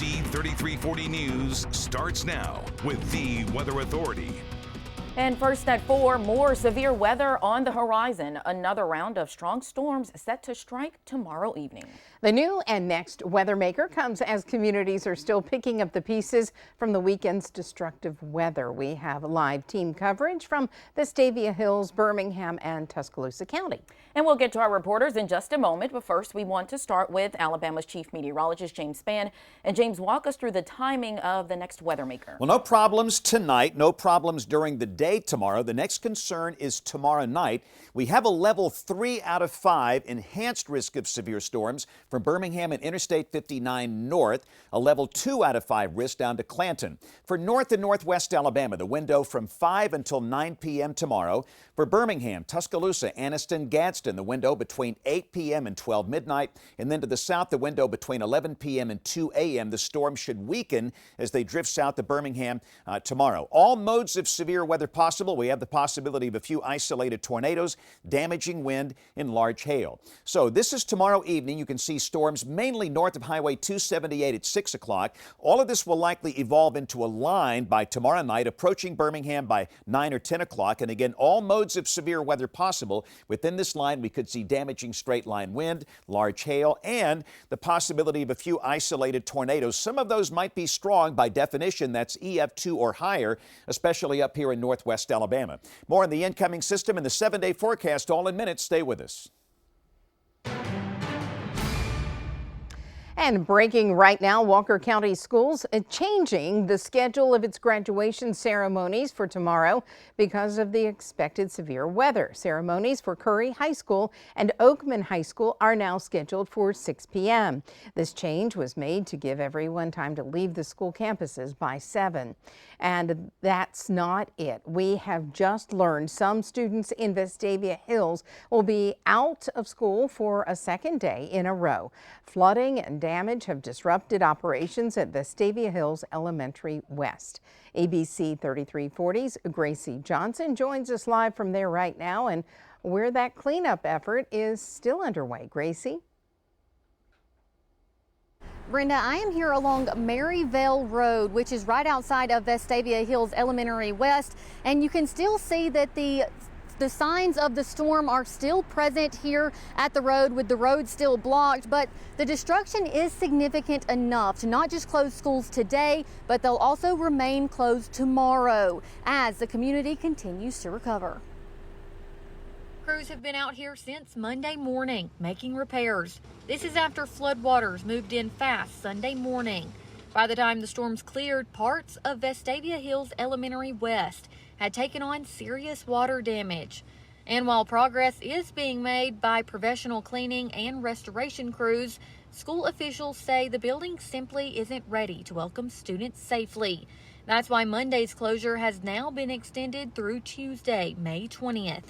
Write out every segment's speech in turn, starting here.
ABC 3340 News starts now with the Weather Authority. And first at 4, more severe weather on the horizon. Another round of strong storms set to strike tomorrow evening. The new and next weather maker comes as communities are still picking up the pieces from the weekend's destructive weather. We have live team coverage from Vestavia Hills, Birmingham, and Tuscaloosa County. And we'll get to our reporters in just a moment, but first we want to start with Alabama's chief meteorologist James Spann. And James, walk us through the timing of the next weather maker. Well, no problems tonight, no problems during the day tomorrow. The next concern is tomorrow night. We have a level 3 out of 5 enhanced risk of severe storms from Birmingham and Interstate 59 north, a level 2 out of 5 risk down to Clanton. For north and northwest Alabama, the window from 5 until 9 p.m. tomorrow. For Birmingham, Tuscaloosa, Anniston, Gadsden, the window between 8 p.m. and 12 midnight. And then to the south, the window between 11 p.m. and 2 a.m. The storm should weaken as they drift south to Birmingham tomorrow. All modes of severe weather possible. We have the possibility of a few isolated tornadoes, damaging wind, and large hail. So this is tomorrow evening. You can see storms mainly north of Highway 278 at 6 o'clock. All of this will likely evolve into a line by tomorrow night, approaching Birmingham by 9 or 10 o'clock. And again, all modes of severe weather possible. Within this line, we could see damaging straight line wind, large hail, and the possibility of a few isolated tornadoes. Some of those might be strong. By definition, that's EF2 or higher, especially up here in northwest Alabama. More on the incoming system and the 7-day forecast all in minutes. Stay with us. And breaking right now, Walker County Schools changing the schedule of its graduation ceremonies for tomorrow because of the expected severe weather. Ceremonies for Curry High School and Oakman High School are now scheduled for 6 p.m. This change was made to give everyone time to leave the school campuses by 7. And that's not it. We have just learned some students in Vestavia Hills will be out of school for a second day in a row. Flooding and damage have disrupted operations at Vestavia Hills Elementary West. ABC 3340's Gracie Johnson joins us live from there right now, and where that cleanup effort is still underway. Gracie? Brenda, I am here along Maryvale Road, which is right outside of Vestavia Hills Elementary West, and you can still see that the signs of the storm are still present here at the road, with the road still blocked, but the destruction is significant enough to not just close schools today, but they'll also remain closed tomorrow as the community continues to recover. Crews have been out here since Monday morning making repairs. This is after floodwaters moved in fast Sunday morning. By the time the storms cleared, parts of Vestavia Hills Elementary West had taken on serious water damage. And while progress is being made by professional cleaning and restoration crews, school officials say the building simply isn't ready to welcome students safely. That's why Monday's closure has now been extended through Tuesday, May 20th.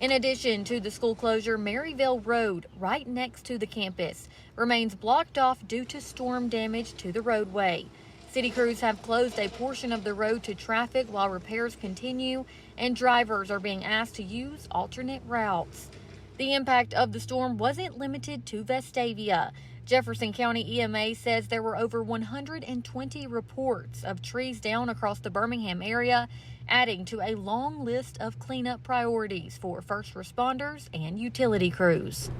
In addition to the school closure, Maryvale Road, right next to the campus, remains blocked off due to storm damage to the roadway. City crews have closed a portion of the road to traffic while repairs continue, and drivers are being asked to use alternate routes. The impact of the storm wasn't limited to Vestavia. Jefferson County EMA says there were over 120 reports of trees down across the Birmingham area, adding to a long list of cleanup priorities for first responders and utility crews.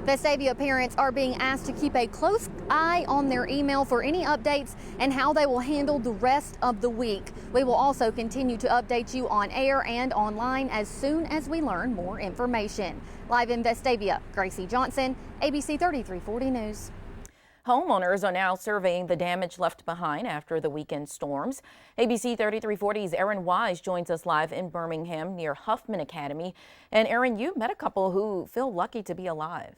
Vestavia parents are being asked to keep a close eye on their email for any updates and how they will handle the rest of the week. We will also continue to update you on air and online as soon as we learn more information. Live in Vestavia, Gracie Johnson, ABC 3340 News. Homeowners are now surveying the damage left behind after the weekend storms. ABC 3340's Erin Wise joins us live in Birmingham near Huffman Academy. And Erin, you met a couple who feel lucky to be alive.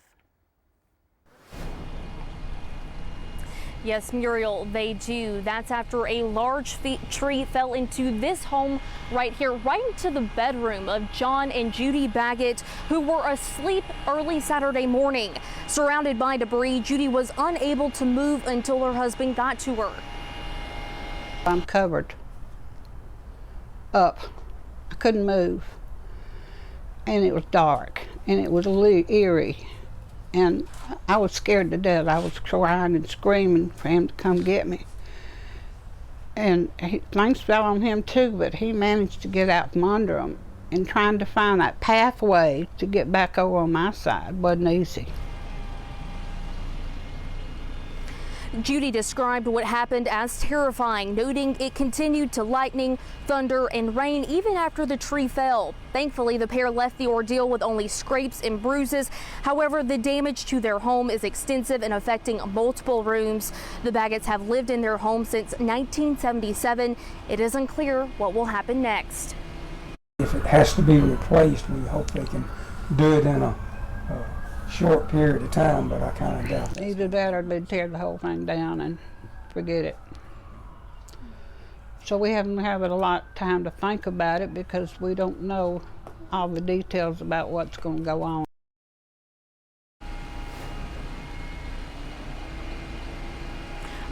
Yes, Muriel, they do. That's after a large tree fell into this home right here, right into the bedroom of John and Judy Baggett, who were asleep early Saturday morning. Surrounded by debris, Judy was unable to move until her husband got to her. I'm covered up. I couldn't move. And it was dark, and it was a little eerie. and I was scared to death. I was crying and screaming for him to come get me. And things fell on him too, but he managed to get out from under them. And trying to find that pathway to get back over on my side wasn't easy. Judy described what happened as terrifying, noting it continued to lightning, thunder, and rain even after the tree fell. Thankfully, the pair left the ordeal with only scrapes and bruises. However, the damage to their home is extensive and affecting multiple rooms. The Baggetts have lived in their home since 1977. It is unclear what will happen next. If it has to be replaced, we hope they can do it in a short period of time, but I kind of doubt that. Either that or they'd tear the whole thing down and forget it. So we haven't had a lot of time to think about it because we don't know all the details about what's going to go on.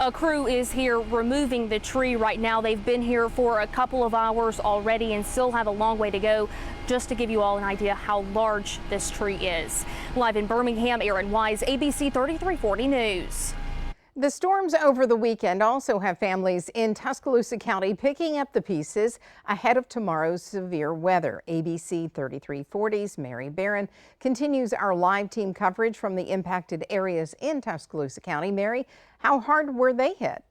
A crew is here removing the tree right now. They've been here for a couple of hours already and still have a long way to go, just to give you all an idea how large this tree is. Live in Birmingham, Erin Wise, ABC 3340 News. The storms over the weekend also have families in Tuscaloosa County picking up the pieces ahead of tomorrow's severe weather. ABC 3340's Mary Barron continues our live team coverage from the impacted areas in Tuscaloosa County. Mary, how hard were they hit?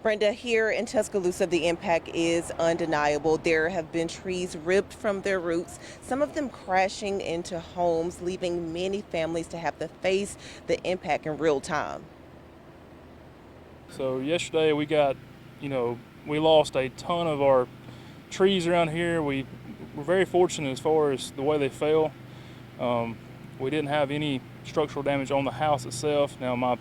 Brenda, here in Tuscaloosa, the impact is undeniable. There have been trees ripped from their roots, some of them crashing into homes, leaving many families to have to face the impact in real time. So yesterday we got, we lost a ton of our trees around here. We were very fortunate as far as the way they fell. We didn't have any structural damage on the house itself. Now my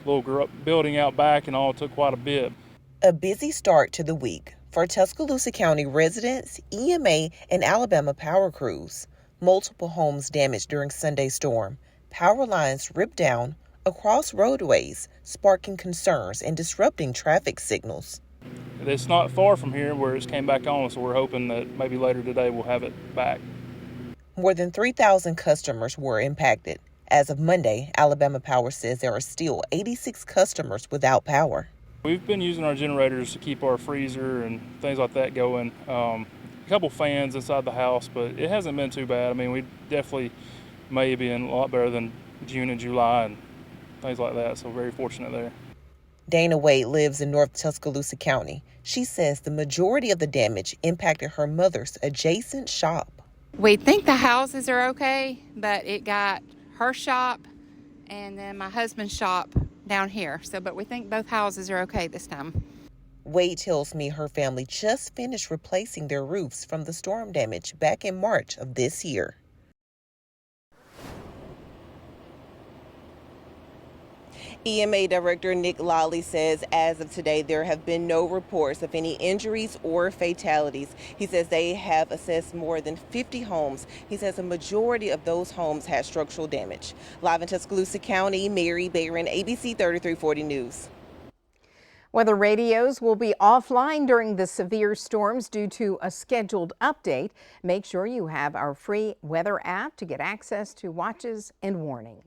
little building out back and all took quite a bit. A busy start to the week for Tuscaloosa County residents, EMA, and Alabama power crews. Multiple homes damaged during Sunday's storm. Power lines ripped down across roadways, sparking concerns and disrupting traffic signals. It's not far from here where it came back on, so we're hoping that maybe later today we'll have it back. More than 3,000 customers were impacted. As of Monday, Alabama Power says there are still 86 customers without power. We've been using our generators to keep our freezer and things like that going. A couple fans inside the house, but it hasn't been too bad. I mean, we definitely may be in a lot better than June and July and things like that, so very fortunate there. Dana Wade lives in North Tuscaloosa County. She says the majority of the damage impacted her mother's adjacent shop. We think the houses are okay, but it got her shop and then my husband's shop down here. But we think both houses are okay this time. Wade tells me her family just finished replacing their roofs from the storm damage back in March of this year. EMA Director Nick Lawley says as of today, there have been no reports of any injuries or fatalities. He says they have assessed more than 50 homes. He says a majority of those homes had structural damage. Live in Tuscaloosa County, Mary Barron, ABC 3340 News. Weather radios will be offline during the severe storms due to a scheduled update. Make sure you have our free weather app to get access to watches and warnings.